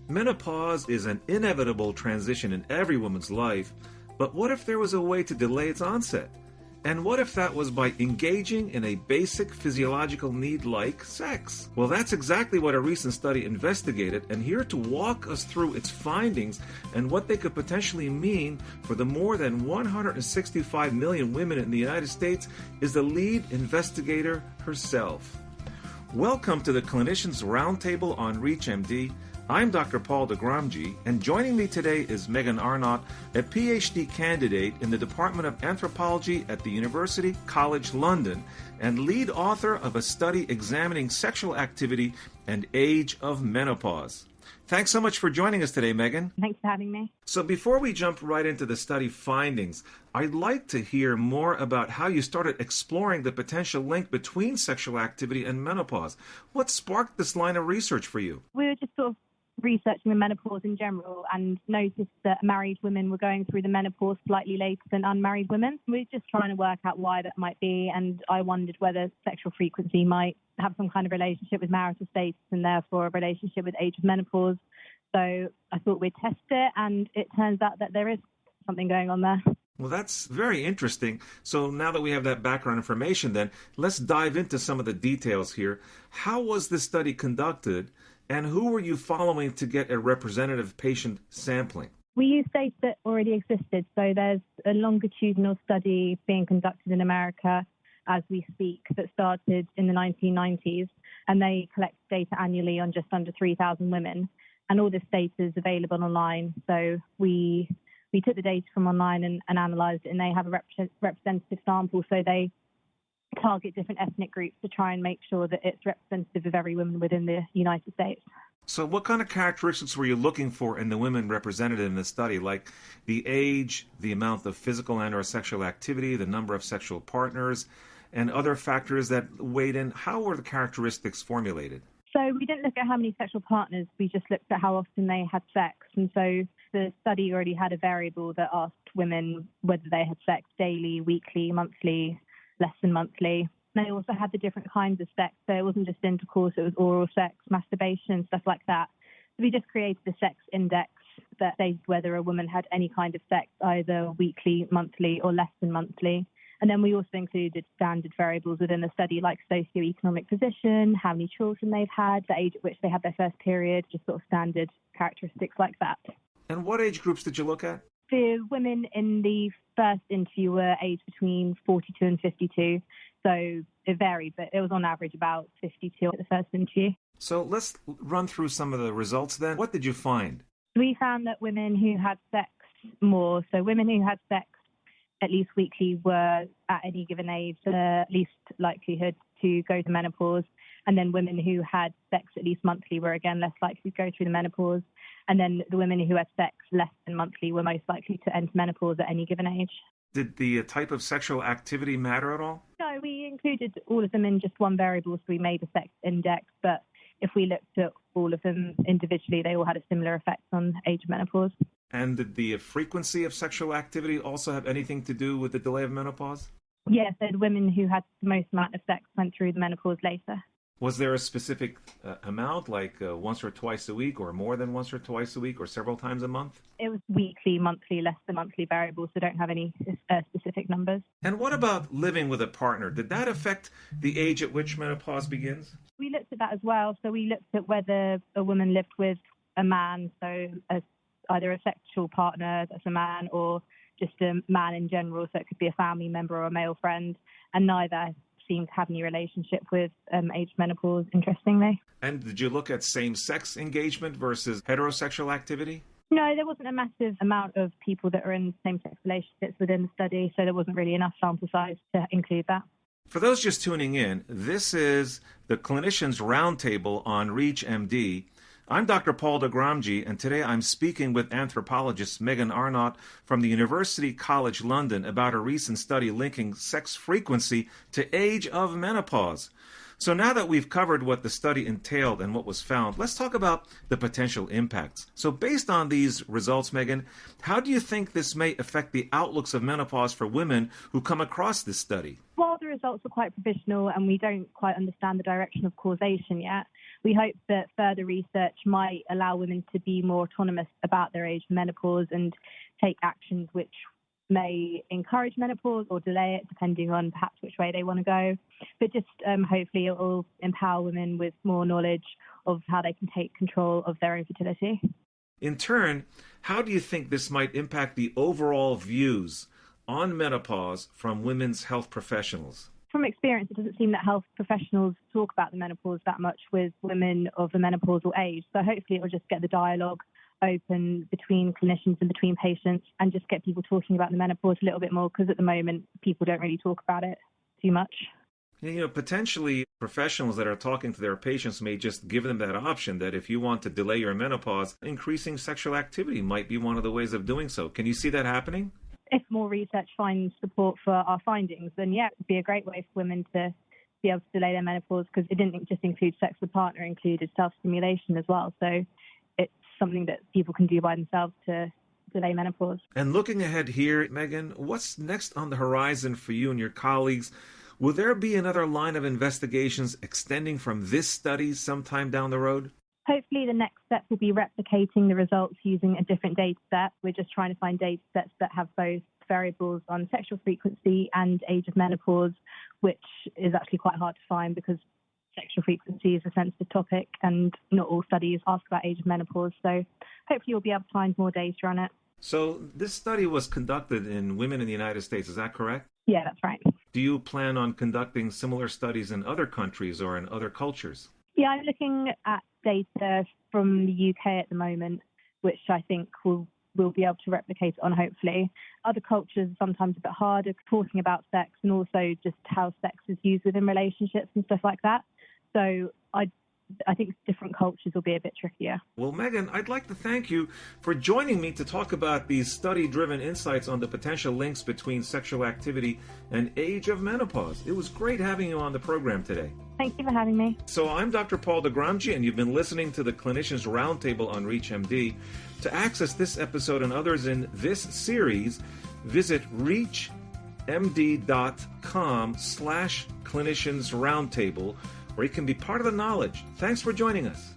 Menopause is an inevitable transition in every woman's life, but what if there was a way to delay its onset? And what if that was by engaging in a basic physiological need like sex? Well, that's exactly what a recent study investigated, and here to walk us through its findings and what they could potentially mean for the more than 165 million women in the United States is the lead investigator herself. Welcome to the Clinicians Roundtable on ReachMD. I'm Dr. Paul Doghramji, and joining me today is Megan Arnot, a Ph.D. candidate in the Department of Anthropology at the University College London, and lead author of a study examining sexual activity and age of menopause. Thanks so much for joining us today, Megan. Thanks for having me. So before we jump right into the study findings, I'd like to hear more about how you started exploring the potential link between sexual activity and menopause. What sparked this line of research for you? We were just sort of researching the menopause in general and noticed that married women were going through the menopause slightly later than unmarried women. We were just trying to work out why that might be, and I wondered whether sexual frequency might have some kind of relationship with marital status and therefore a relationship with age of menopause. So I thought we'd test it, and it turns out that there is something going on there. Well, that's very interesting. So now that we have that background information, then let's dive into some of the details here. How was this study conducted, and who were you following to get a representative patient sampling? We use data that already existed. So there's a longitudinal study being conducted in America as we speak that started in the 1990s, and they collect data annually on just under 3,000 women. And all this data is available online. So we took the data from online and analysed it, and they have a representative sample. So they target different ethnic groups to try and make sure that it's representative of every woman within the United States. So what kind of characteristics were you looking for in the women represented in the study, like the age, the amount of physical and or sexual activity, the number of sexual partners, and other factors that weighed in? How were the characteristics formulated? So we didn't look at how many sexual partners, we just looked at how often they had sex. And so the study already had a variable that asked women whether they had sex daily, weekly, monthly, less than monthly. They also had the different kinds of sex. So it wasn't just intercourse, it was oral sex, masturbation, stuff like that. So we just created a sex index that stated whether a woman had any kind of sex, either weekly, monthly, or less than monthly. And then we also included standard variables within the study, like socioeconomic position, how many children they've had, the age at which they had their first period, just sort of standard characteristics like that. And what age groups did you look at? The women in the first interview were aged between 42 and 52. So it varied, but it was on average about 52 at the first interview. So let's run through some of the results then. What did you find? We found that women who had sex more, so women who had sex at least weekly were at any given age least likelihood to go to menopause. And then women who had sex at least monthly were again less likely to go through the menopause. And then the women who had sex less than monthly were most likely to enter menopause at any given age. Did the type of sexual activity matter at all? No, we included all of them in just one variable, so we made a sex index. But if we looked at all of them individually, they all had a similar effect on age of menopause. And did the frequency of sexual activity also have anything to do with the delay of menopause? Yes, so the women who had the most amount of sex went through the menopause later. Was there a specific amount, like once or twice a week, or more than once or twice a week, or several times a month? It was weekly, monthly, less than monthly variables, so don't have any specific numbers. And what about living with a partner? Did that affect the age at which menopause begins? We looked at that as well. So we looked at whether a woman lived with a man, so either a sexual partner that's a man or just a man in general, so it could be a family member or a male friend, and neither seemed to have any relationship with age menopause, interestingly. And did you look at same-sex engagement versus heterosexual activity? No, there wasn't a massive amount of people that are in same-sex relationships within the study, so there wasn't really enough sample size to include that. For those just tuning in, this is the Clinicians Roundtable on ReachMD. I'm Dr. Paul Doghramji, and today I'm speaking with anthropologist Megan Arnot from the University College London about a recent study linking sex frequency to age of menopause. So now that we've covered what the study entailed and what was found, let's talk about the potential impacts. So based on these results, Megan, how do you think this may affect the outlooks of menopause for women who come across this study? While the results are quite provisional and we don't quite understand the direction of causation yet, We hope that further research might allow women to be more autonomous about their age of menopause and take actions which may encourage menopause or delay it, depending on perhaps which way they want to go. But just hopefully it will empower women with more knowledge of how they can take control of their own fertility. In turn, how do you think this might impact the overall views on menopause from women's health professionals? From experience, it doesn't seem that health professionals talk about the menopause that much with women of the menopausal age. So hopefully it will just get the dialogue open between clinicians and between patients and just get people talking about the menopause a little bit more, because at the moment people don't really talk about it too much. Potentially professionals that are talking to their patients may just give them that option that if you want to delay your menopause, increasing sexual activity might be one of the ways of doing so. Can you see that happening? If more research finds support for our findings, then yeah, it would be a great way for women to be able to delay their menopause, because it didn't just include sex with partner, it included self-stimulation as well. So it's something that people can do by themselves to delay menopause. And looking ahead here, Megan, what's next on the horizon for you and your colleagues? Will there be another line of investigations extending from this study sometime down the road? Hopefully the next step will be replicating the results using a different data set. We're just trying to find data sets that have both variables on sexual frequency and age of menopause, which is actually quite hard to find because sexual frequency is a sensitive topic and not all studies ask about age of menopause. So hopefully you'll be able to find more data on it. So this study was conducted in women in the United States, is that correct? Yeah, that's right. Do you plan on conducting similar studies in other countries or in other cultures? Yeah, I'm looking at data from the UK at the moment, which I think we'll be able to replicate on, hopefully. Other cultures are sometimes a bit harder talking about sex and also just how sex is used within relationships and stuff like that. So I think different cultures will be a bit trickier. Well, Megan, I'd like to thank you for joining me to talk about these study-driven insights on the potential links between sexual activity and age of menopause. It was great having you on the program today. Thank you for having me. So I'm Dr. Paul Doghramji, and you've been listening to the Clinicians Roundtable on ReachMD. To access this episode and others in this series, visit reachmd.com/cliniciansroundtable, where you can be part of the knowledge. Thanks for joining us.